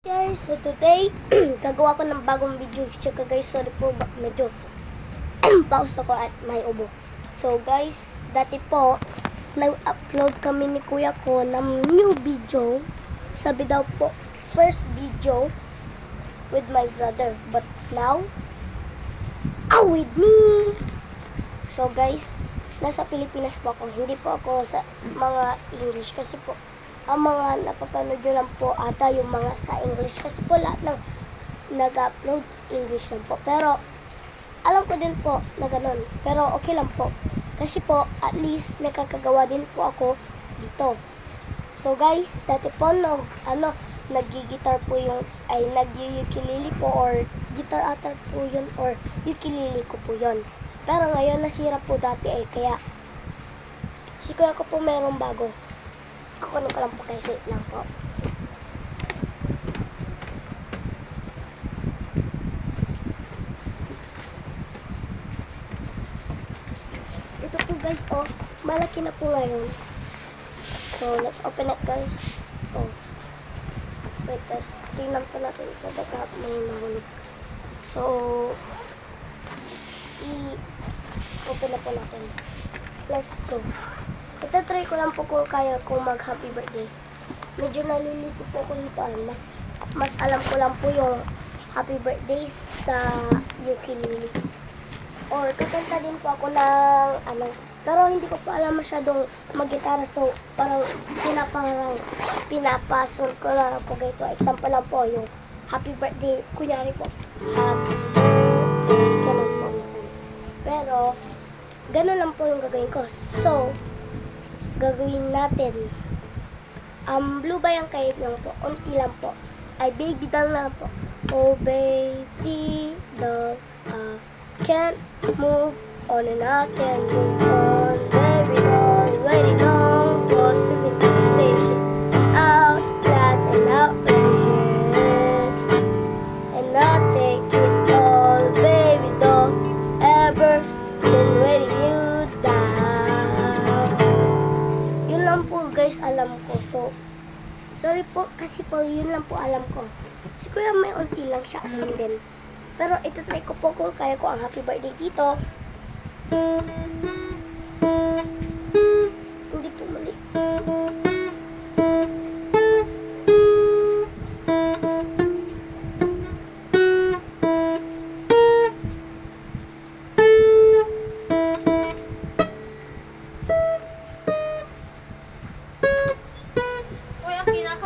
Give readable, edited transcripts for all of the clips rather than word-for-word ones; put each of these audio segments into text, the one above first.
Guys, so today, gagawa ko ng bagong video. Tsaka guys, sorry po, medyo pause ako at may ubo. So guys, dati po, nag-upload kami ni kuya ko ng new video. Sabi daw po, first video with my brother. But now, with me! So guys, nasa Pilipinas po ako. Hindi po ako sa mga English kasi po, ang mga napapanood nyo lang po ata yung mga sa English kasi po lahat ng nag-upload English lang po. Pero alam ko din po na ganun. Pero okay lang po. Kasi po at least nakakagawa din po ako dito. So guys, dati po nag-gitar po yung, ay nag-ukulele po or guitar ata po yun or ukulele ko po yun. Pero ngayon nasira po dati kaya si kuya ko po merong bago. Kukunin ko lang po kayo, wait lang po. Ito po guys, malaki na po ngayon. So, let's open it guys. Wait guys, tingnan po natin ito, baka may mahulog. So, i-open na po natin. Let's go. Itatry ko lang po kung kaya kong mag happy birthday. Medyo nalilito po ko dito. Mas alam ko lang po yung happy birthday sa ukulele. Or kakanta din po ako ng pero hindi ko po alam masyadong mag-gitara. So parang pinapasol ko lang po ganito. Example lang po yung happy birthday. Kunyari po, happy birthday. Ganun po minsan. Pero ganun lang po yung gagawin ko. So gagawin natin. Blue ba yung kayo lang po? Unti lang po. Ay, baby doll lang po. Oh, baby doll, I can't move on and I can't move on. Baby doll, waiting on, was living to the station. Outlast and outrageous. And I'll take it all, baby doll, ever been waiting you down. Yun lang po guys, alam ko. So, sorry po, kasi po, yun lang po alam ko. Si kuya may unti lang siya, alam din. Pero ito try ko po kung kaya ko ang happy birthday dito. Hindi po mali.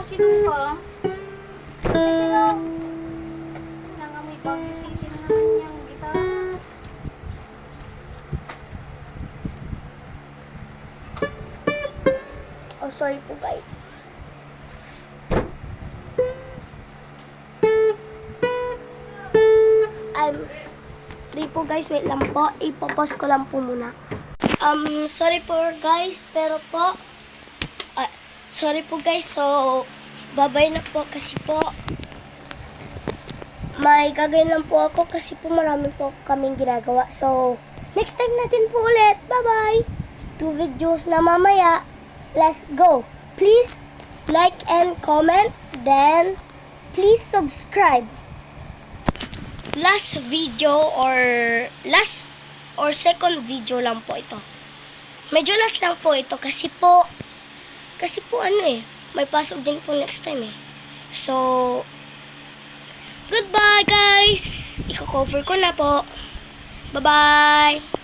Sino ka? Kasi na nangamoy Baguio City na naman yung gitara. Oh, sorry po guys. Sorry po guys, wait lang po. Ipopause ko lang po muna. Sorry po guys, pero po sorry po guys, so babay na po kasi po may gagawin lang po ako kasi po marami po kaming ginagawa. So, next time natin po ulit. Bye-bye! 2 videos na mamaya. Let's go! Please like and comment. Then, please subscribe. Last video or second video lang po ito. Medyo last lang po ito kasi po may pasok din po next time So, goodbye guys! Iko-cover ko na po. Bye-bye!